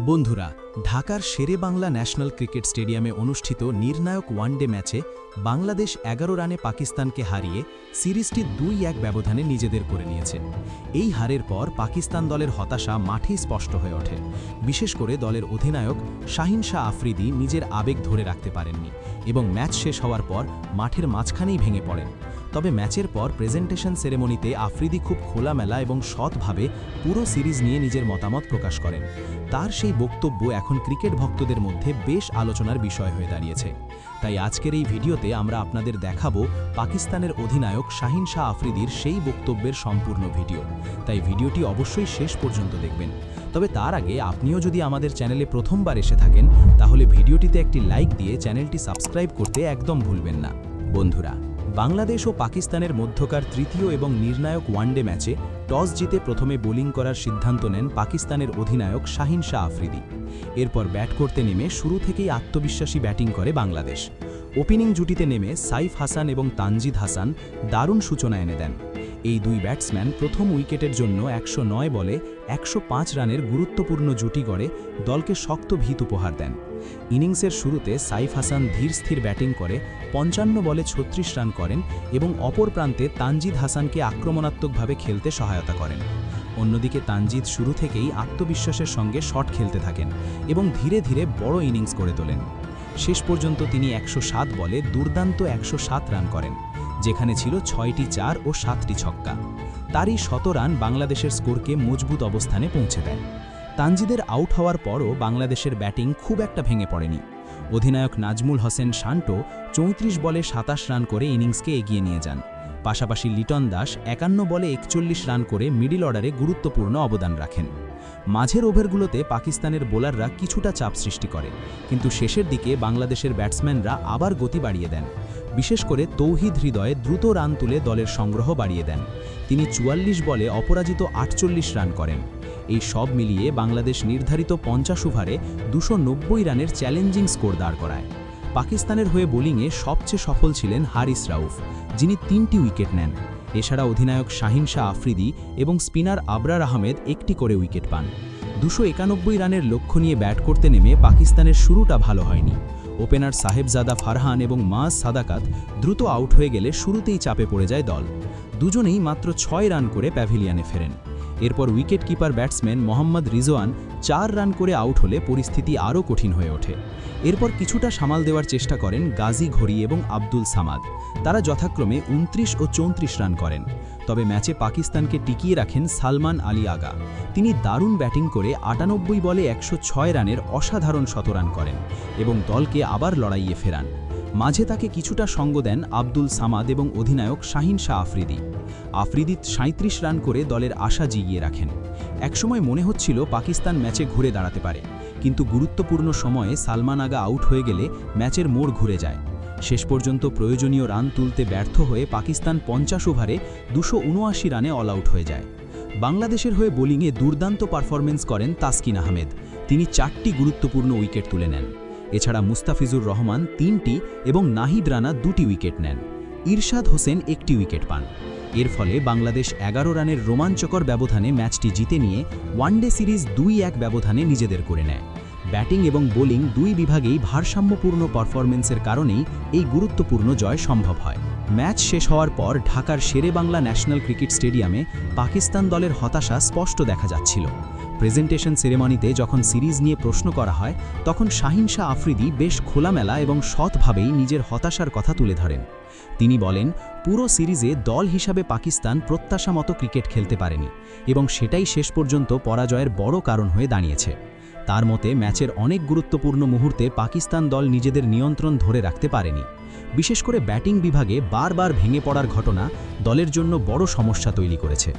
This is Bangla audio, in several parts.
বন্ধুরা, ঢাকার শেরেবাংলা ন্যাশনাল ক্রিকেট স্টেডিয়ামে অনুষ্ঠিত নির্ণায়ক ওয়ানডে ম্যাচে বাংলাদেশ ১১ রানে পাকিস্তানকে হারিয়ে সিরিজটি ২-১ ব্যবধানে নিজেদের করে নিয়েছে। এই হারের পর পাকিস্তান দলের হতাশা মাঠেই স্পষ্ট হয়ে ওঠে। বিশেষ করে দলের অধিনায়ক শাহিন শাহ আফ্রিদি নিজের আবেগ ধরে রাখতে পারেননি এবং ম্যাচ শেষ হওয়ার পর মাঠের মাঝখানেই ভেঙে পড়েন। তবে ম্যাচের পর প্রেজেন্টেশন সেরেমনিতে আফ্রিদি খুব খোলামেলা এবং সৎভাবে পুরো সিরিজ নিয়ে নিজের মতামত প্রকাশ করেন। তার সেই বক্তব্য এখন ক্রিকেট ভক্তদের মধ্যে বেশ আলোচনার বিষয় হয়ে দাঁড়িয়েছে। তাই আজকের এই ভিডিওতে আমরা আপনাদের দেখাবো পাকিস্তানের অধিনায়ক শাহিন শাহ আফ্রিদির সেই বক্তব্যের সম্পূর্ণ ভিডিও। তাই ভিডিওটি অবশ্যই শেষ পর্যন্ত দেখবেন। তবে তার আগে আপনিও যদি আমাদের চ্যানেলে প্রথমবার এসে থাকেন তাহলে ভিডিওটিতে একটি লাইক দিয়ে চ্যানেলটি সাবস্ক্রাইব করতে একদম ভুলবেন না। বন্ধুরা, বাংলাদেশ ও পাকিস্তানের মধ্যকার তৃতীয় এবং নির্ণায়ক ওয়ানডে ম্যাচে টস জিতে প্রথমে বোলিং করার সিদ্ধান্ত নেন পাকিস্তানের অধিনায়ক শাহিন শাহ আফ্রিদি। এরপর ব্যাট করতে নেমে শুরু থেকেই আত্মবিশ্বাসী ব্যাটিং করে বাংলাদেশ। ওপেনিং জুটিতে নেমে সাইফ হাসান এবং তানজিদ হাসান দারুণ সূচনা এনে দেন। এই দুই ব্যাটসম্যান প্রথম উইকেটের জন্য ১০৯ বলে ১০৫ রানের গুরুত্বপূর্ণ জুটি গড়ে দলকে শক্ত ভিত উপহার দেন। ইনিংসের শুরুতে সাইফ হাসান ধীরস্থির ব্যাটিং করে ৫৫ বলে ৩৬ রান করেন এবং অপর প্রান্তে তানজিদ হাসানকে আক্রমণাত্মকভাবে খেলতে সহায়তা করেন। অন্যদিকে তানজিদ শুরু থেকেই আত্মবিশ্বাসের সঙ্গে শট খেলতে থাকেন এবং ধীরে ধীরে বড় ইনিংস করে তোলেন। শেষ পর্যন্ত তিনি ১০৭ বলে দুর্দান্ত ১০৭ রান করেন, যেখানে ছিল ৬টি ৪ ও ৭টি ছক্কা। তারই ১৭ রান বাংলাদেশের স্কোরকে মজবুত অবস্থানে পৌঁছে দেয়। তানজিদের আউট হওয়ার পরও বাংলাদেশের ব্যাটিং খুব একটা ভেঙে পড়েনি। অধিনায়ক নাজমুল হোসেন শান্ত ৩৪ বলে ২৭ রান করে ইনিংসকে এগিয়ে নিয়ে যান। পাশাপাশি লিটন দাস ৫১ বলে ৪১ রান করে মিডল অর্ডারে গুরুত্বপূর্ণ অবদান রাখেন। মাঝের ওভারগুলোতে পাকিস্তানের বোলাররা কিছুটা চাপ সৃষ্টি করে, কিন্তু শেষের দিকে বাংলাদেশের ব্যাটসম্যানরা আবার গতি বাড়িয়ে দেন। বিশেষ করে তৌহিদ হৃদয়ে দ্রুত রান তুলে দলের সংগ্রহ বাড়িয়ে দেন। তিনি ৪৪ বলে অপরাজিত ৪৮ রান করেন। এই সব মিলিয়ে বাংলাদেশ নির্ধারিত ৫০ ওভারে ২৯০ রানের চ্যালেঞ্জিং স্কোর দাঁড় করায়। পাকিস্তানের হয়ে বোলিংয়ে সবচেয়ে সফল ছিলেন হারিস রাউফ, যিনি ৩টি উইকেট নেন। এছাড়া অধিনায়ক শাহিন শাহ আফ্রিদি এবং স্পিনার আবরার আহমেদ ১টি করে উইকেট পান। ২৯১ রানের লক্ষ্য নিয়ে ব্যাট করতে নেমে পাকিস্তানের শুরুটা ভালো হয়নি। ওপেনার সাহেবজাদা ফারহান এবং মাজ সাদাকাত দ্রুত আউট হয়ে গেলে শুরুতেই চাপে পড়ে যায় দল। দুজনেই মাত্র ৬ রান করে প্যাভিলিয়নে ফেরেন। এরপর wicket keeper batsman Mohammad Rizwan ৪ run করে আউট হলে পরিস্থিতি আরও কঠিন হয়ে ওঠে। এরপর কিছুটা সামাল দেওয়ার চেষ্টা করেন গাজী ঘড়ি এবং আব্দুল সামাদ। তারা যথাক্রমে ২৯ ও ৩৪ রান করেন। তবে ম্যাচে পাকিস্তানকে টিকিয়ে রাখেন সালমান আলী আগা। তিনি দারুণ ব্যাটিং করে ৯৮ বলে ১০৬ রানের অসাধারণ শতরান করেন এবং দলকে আবার লড়াইয়ে ফেরান। মাঝে তাকে কিছুটা সঙ্গ দেন আব্দুল সামাদ এবং অধিনায়ক শাহিন শাহ আফ্রিদি। আফ্রিদি ৩৭ রান করে দলের আশা জিগিয়ে রাখেন। একসময় মনে হচ্ছিল পাকিস্তান ম্যাচে ঘুরে দাঁড়াতে পারে, কিন্তু গুরুত্বপূর্ণ সময়ে সালমান আগা আউট হয়ে গেলে ম্যাচের মোড় ঘুরে যায়। শেষ পর্যন্ত প্রয়োজনীয় রান তুলতে ব্যর্থ হয়ে পাকিস্তান ৫০ ওভারে ২৭৯ রানে অল আউট হয়ে যায়। বাংলাদেশের হয়ে বোলিংয়ে দুর্দান্ত পারফরমেন্স করেন তাসকিন আহমেদ। তিনি ৪টি গুরুত্বপূর্ণ উইকেট তুলে নেন। এছাড়া মুস্তাফিজুর রহমান ৩টি এবং নাহিদ রানা ২টি উইকেট নেন। ইরশাদ হোসেন ১টি উইকেট পান। এর ফলে বাংলাদেশ ১১ রানের রোমাঞ্চকর ব্যবধানে ম্যাচটি জিতে নিয়ে ওয়ানডে সিরিজ ২-১ ব্যবধানে নিজেদের করে নেয়। ব্যাটিং এবং বোলিং দুই বিভাগেই ভারসাম্যপূর্ণ পারফরমেন্সের কারণেই এই গুরুত্বপূর্ণ জয় সম্ভব হয়। ম্যাচ শেষ হওয়ার পর ঢাকার শেরেবাংলা ন্যাশনাল ক্রিকেট স্টেডিয়ামে পাকিস্তান দলের হতাশা স্পষ্ট দেখা যাচ্ছিল। প্রেজেন্টেশন সেরেমনিতে যখন সিরিজ নিয়ে প্রশ্ন করা হয় তখন শাহিন শাহ আফ্রিদি বেশ খোলামেলা এবং সৎভাবেই নিজের হতাশার কথা তুলে ধরেন। তিনি বলেন, পুরো সিরিজে দল হিসাবে পাকিস্তান প্রত্যাশা মতো ক্রিকেট খেলতে পারেনি এবং সেটাই শেষ পর্যন্ত পরাজয়ের বড় কারণ হয়ে দাঁড়িয়েছে। তার মতে ম্যাচের অনেক গুরুত্বপূর্ণ মুহূর্তে পাকিস্তান দল নিজেদের নিয়ন্ত্রণ ধরে রাখতে পারেনি। বিশেষ করে ব্যাটিং বিভাগে বারবার ভেঙে পড়ার ঘটনা দলের জন্য বড় সমস্যা তৈরি করেছে।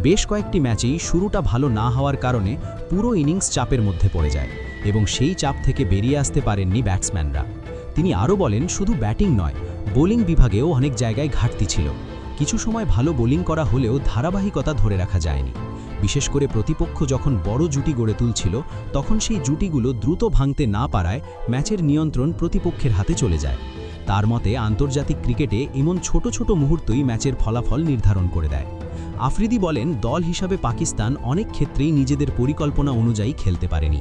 বেশ কয়েকটি ম্যাচেই শুরুটা ভালো না হওয়ার কারণে পুরো ইনিংস চাপের মধ্যে পড়ে যায় এবং সেই চাপ থেকে বেরিয়ে আসতে পারেননি ব্যাটসম্যানরা। তিনি আরও বলেন, শুধু ব্যাটিং নয়, বোলিং বিভাগেও অনেক জায়গায় ঘাটতি ছিল। কিছু সময় ভালো বোলিং করা হলেও ধারাবাহিকতা ধরে রাখা যায়নি। বিশেষ করে প্রতিপক্ষ যখন বড় জুটি গড়ে তুলছিল তখন সেই জুটিগুলো দ্রুত ভাঙতে না পারায় ম্যাচের নিয়ন্ত্রণ প্রতিপক্ষের হাতে চলে যায়। তার মতে আন্তর্জাতিক ক্রিকেটে এমন ছোট ছোট মুহূর্তই ম্যাচের ফলাফল নির্ধারণ করে দেয়। আফ্রিদি বলেন, দল হিসাবে পাকিস্তান অনেক ক্ষেত্রেই নিজেদের পরিকল্পনা অনুযায়ী খেলতে পারেনি।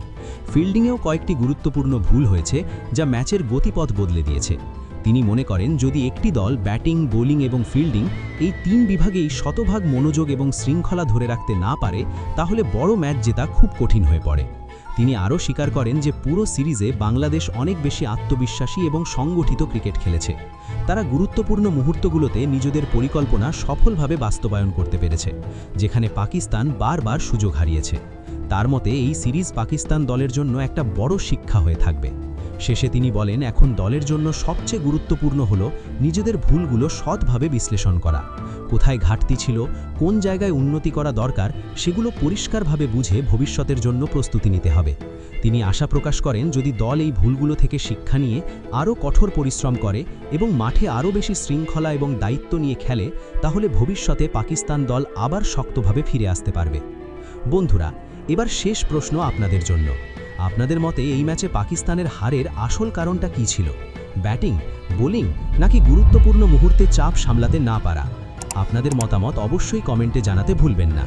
ফিল্ডিংয়েও কয়েকটি গুরুত্বপূর্ণ ভুল হয়েছে, যা ম্যাচের গতিপথ বদলে দিয়েছে। তিনি মনে করেন, যদি একটি দল ব্যাটিং, বোলিং এবং ফিল্ডিং এই 3 বিভাগেই শতভাগ মনোযোগ এবং শৃঙ্খলা ধরে রাখতে না পারে, তাহলে বড় ম্যাচ জেতা খুব কঠিন হয়ে পড়ে। তিনি আরও স্বীকার করেন যে পুরো সিরিজে বাংলাদেশ অনেক বেশি আত্মবিশ্বাসী এবং সংগঠিত ক্রিকেট খেলেছে। তারা গুরুত্বপূর্ণ মুহূর্তগুলোতে নিজেদের পরিকল্পনা সফলভাবে বাস্তবায়ন করতে পেরেছে, যেখানে পাকিস্তান বারবার সুযোগ হারিয়েছে। তার মতে এই সিরিজ পাকিস্তান দলের জন্য একটা বড় শিক্ষা হয়ে থাকবে। শেষে তিনি বলেন, এখন দলের জন্য সবচেয়ে গুরুত্বপূর্ণ হলো নিজেদের ভুলগুলো সৎভাবে বিশ্লেষণ করা। কোথায় ঘাটতি ছিল, কোন জায়গায় উন্নতি করা দরকার, সেগুলো পরিষ্কারভাবে বুঝে ভবিষ্যতের জন্য প্রস্তুতি নিতে হবে। তিনি আশা প্রকাশ করেন, যদি দল এই ভুলগুলো থেকে শিক্ষা নিয়ে আরও কঠোর পরিশ্রম করে এবং মাঠে আরও বেশি শৃঙ্খলা এবং দায়িত্ব নিয়ে খেলে, তাহলে ভবিষ্যতে পাকিস্তান দল আবার শক্তভাবে ফিরে আসতে পারবে। বন্ধুরা, এবার শেষ প্রশ্ন আপনাদের জন্য। আপনাদের মতে এই ম্যাচে পাকিস্তানের হারের আসল কারণটা কী ছিল? ব্যাটিং, বোলিং, নাকি গুরুত্বপূর্ণ মুহূর্তে চাপ সামলাতে না পারা? আপনাদের মতামত অবশ্যই কমেন্টে জানাতে ভুলবেন না।